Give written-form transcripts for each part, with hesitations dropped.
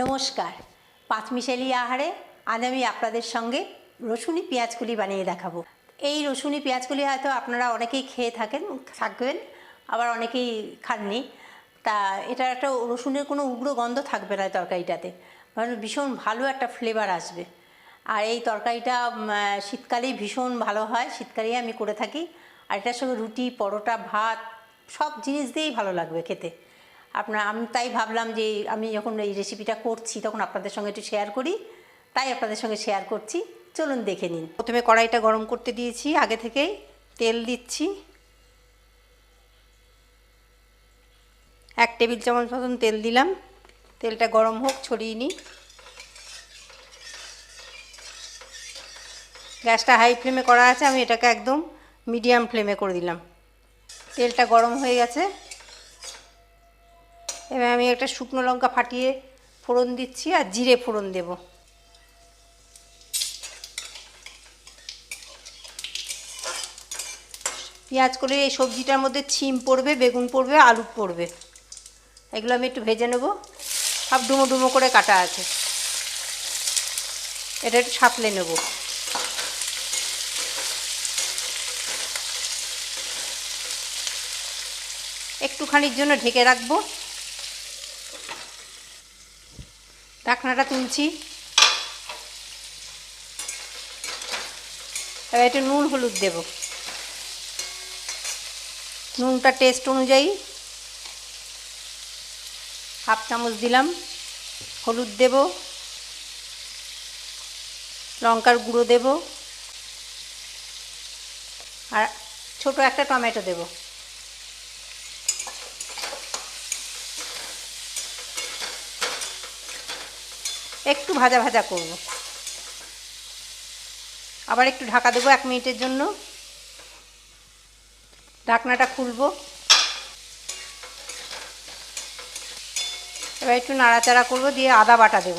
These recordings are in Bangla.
নমস্কার, পাঁচমিশালি আহারে আজ আমি আপনাদের সঙ্গে রসুনি পেঁয়াজকলি বানিয়ে দেখাবো। এই রসুনি পেঁয়াজকলি হয়তো আপনারা অনেকেই খেয়ে থাকবেন, আবার অনেকেই খাননি। তা এটা একটা রসুনের কোনো উগ্র গন্ধ থাকবে না তরকারিটাতে, কারণ ভীষণ ভালো একটা ফ্লেভার আসবে। আর এই তরকারিটা শীতকালেই ভীষণ ভালো হয়, শীতকালেই আমি করে থাকি। আর এটার সঙ্গে রুটি, পরোটা, ভাত সব জিনিস দিয়েই ভালো লাগবে খেতে। আমি তাই ভাবলাম যে আমি যখন এই রেসিপিটা করছি তখন আপনাদের সঙ্গে একটু শেয়ার করি, তাই আপনাদের সঙ্গে শেয়ার করছি। চলুন দেখে নিন। প্রথমে কড়াইটা গরম করতে দিয়েছি, আগে থেকেই তেল দিচ্ছি। 1 টেবিল চামচ মতন তেল দিলাম। তেলটা গরম হোক, ছড়িয়ে নিই। গ্যাসটা হাই ফ্লেমে করা আছে, আমি এটাকে একদম মিডিয়াম ফ্লেমে করে দিলাম। তেলটা গরম হয়ে গেছে। এবার আমি একটা শুকনো লঙ্কা ফাটিয়ে ফোড়ন দিচ্ছি আর জিরে ফোড়ন দেব। পেঁয়াজকলির এই সবজিটার মধ্যে ছিম পড়বে, বেগুন পড়বে, আলু পড়বে। এগুলো আমি একটু ভেজে নেব। সব ডুমো ডুমো করে কাটা আছে, এটা একটু সাঁতলে নেব। একটুখানির জন্য ঢেকে রাখবো। ঢাকনাটা তুলছি। এবার একটু নুন হলুদ দেব। নুনটা টেস্ট অনুযায়ী হাফ চামচ দিলাম। হলুদ দেব, লঙ্কার গুঁড়ো দেব, আর ছোট একটা টমেটো দেব। একটু ভাজা ভাজা করব। আবার একটু ঢাকা দেবো 1 মিনিটের জন্য। ঢাকনাটা খুলবো। এবার একটু নাড়াচাড়া করব, দিয়ে আদা বাটা দেব।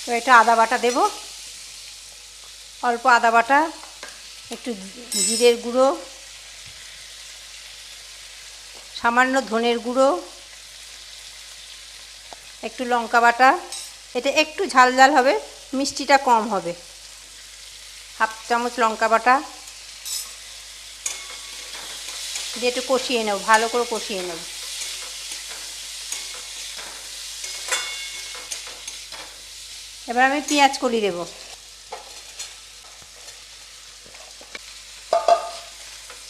এবার একটু আদা বাটা দেব, অল্প আদা বাটা, একটু জিরের গুঁড়ো, সামান্য ধনের গুঁড়ো, একটু লঙ্কা বাটা। এটা একটু ঝাল ঝাল হবে, মিষ্টিটা কম হবে। হাফ চামচ লঙ্কা বাটা দিয়ে একটু কষিয়ে নেব, ভালো করে কষিয়ে নেব। এবার আমি পেঁয়াজকলি দেব।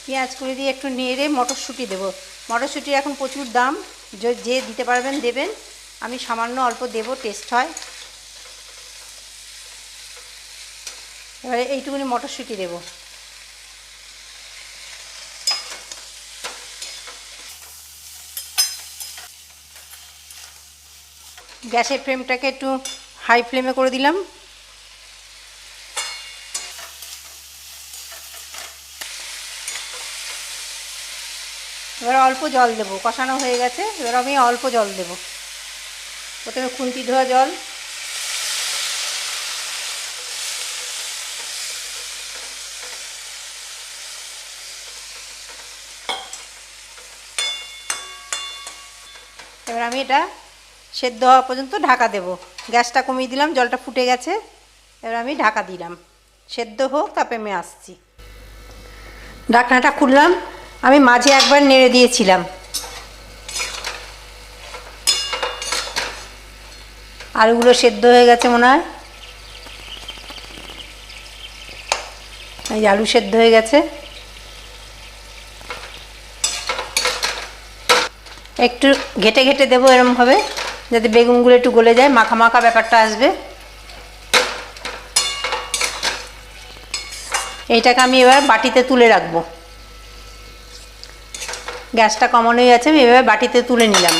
পেঁয়াজকলি দিয়ে একটু নেড়ে মটরশুঁটি দেব। মটরশুঁটির এখন প্রচুর দাম, যে দিতে পারবেন দেবেন। আমি সামান্য অল্প দেব, টেস্ট হয়। এবারে এইটুকুনি মটরশুঁটি দেব। গ্যাসের ফ্লেমটাকে একটু হাই ফ্লেমে করে দিলাম। এবার অল্প জল দেব। কষানো হয়ে গেছে, এবার আমি অল্প জল দেব। প্রথমে খুন্তি ধোয়া জল, এবার আমি এটা সেদ্ধ হওয়া পর্যন্ত ঢাকা দেব। গ্যাসটা কমিয়ে দিলাম, জলটা ফুটে গেছে। এবার আমি ঢাকা দিলাম, সেদ্ধ হোক, তারপরে আমি আসছি। ঢাকনাটা খুললাম। আমি মাঝে একবার নেড়ে দিয়েছিলাম। আলুগুলো সেদ্ধ হয়ে গেছে মনে হয়। এই আলু সেদ্ধ হয়ে গেছে। একটু ঘেটে ঘেটে দেবো এরমভাবে, যাতে বেগুনগুলো একটু গলে যায়, মাখা মাখা ব্যাপারটা আসবে। এইটাকে আমি এবার বাটিতে তুলে রাখবো। গ্যাসটা কমানোই আছে, আমি এবার বাটিতে তুলে নিলাম।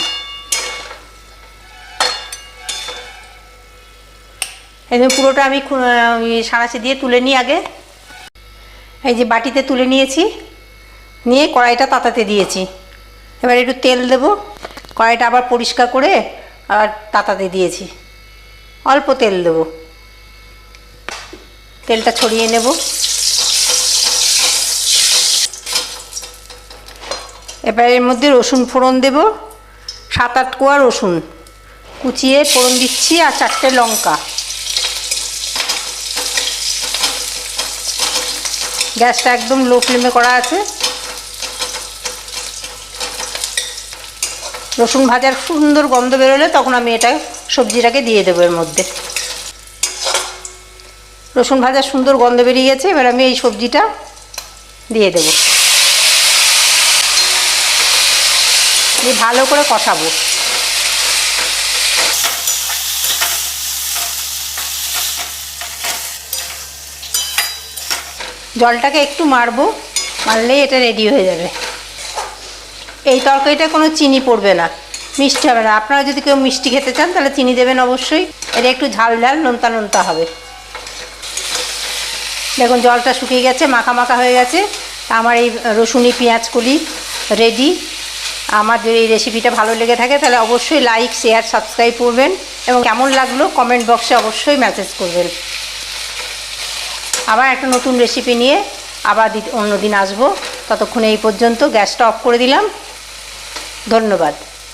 এই পুরোটা আমি সাঁড়াশি দিয়ে তুলে নিই আগে। এই যে বাটিতে তুলে নিয়েছি, নিয়ে কড়াইটা তাতাতে দিয়েছি। এবার একটু তেল দেব। কড়াইটা আবার পরিষ্কার করে আর তাতাতে দিয়েছি। অল্প তেল দেব, তেলটা ছড়িয়ে নেব। এবার এর মধ্যে রসুন ফোড়ন দেব। 7-8 কোয়া রসুন, কুচিয়ে ফোড়ন দিচ্ছি আর 4টে লঙ্কা। গ্যাসটা একদম লো ফ্লেমে করা আছে। রসুন ভাজার সুন্দর গন্ধ বেরোলে তখন আমি এটা সবজিটাকে দিয়ে দেবো এর মধ্যে। রসুন ভাজার সুন্দর গন্ধ বেরিয়ে গেছে, এবার আমি এই সবজিটা দিয়ে দেবো, দিয়ে ভালো করে কষাবো। জলটাকে একটু মারলেই এটা রেডি হয়ে যাবে। এই তরকারিটা কোনো চিনি পড়বে না, মিষ্টি হবে না। আপনারা যদি কেউ মিষ্টি খেতে চান তাহলে চিনি দেবেন অবশ্যই। এটা একটু ঝাল ঝাল নোনতা নোনতা হবে। দেখুন জলটা শুকিয়ে গেছে, মাখা মাখা হয়ে গেছে। আমার এই রসুনি পেঁয়াজকলি রেডি। আমার যদি এই রেসিপিটা ভালো লেগে থাকে তাহলে অবশ্যই লাইক, শেয়ার, সাবস্ক্রাইব করবেন এবং কেমন লাগলো কমেন্ট বক্সে অবশ্যই মেসেজ করবেন। আবার একটা নতুন রেসিপি নিয়ে আবার অন্য দিন আসবো। ততক্ষণে এই পর্যন্ত গ্যাসটা অফ করে দিলাম। ধন্যবাদ।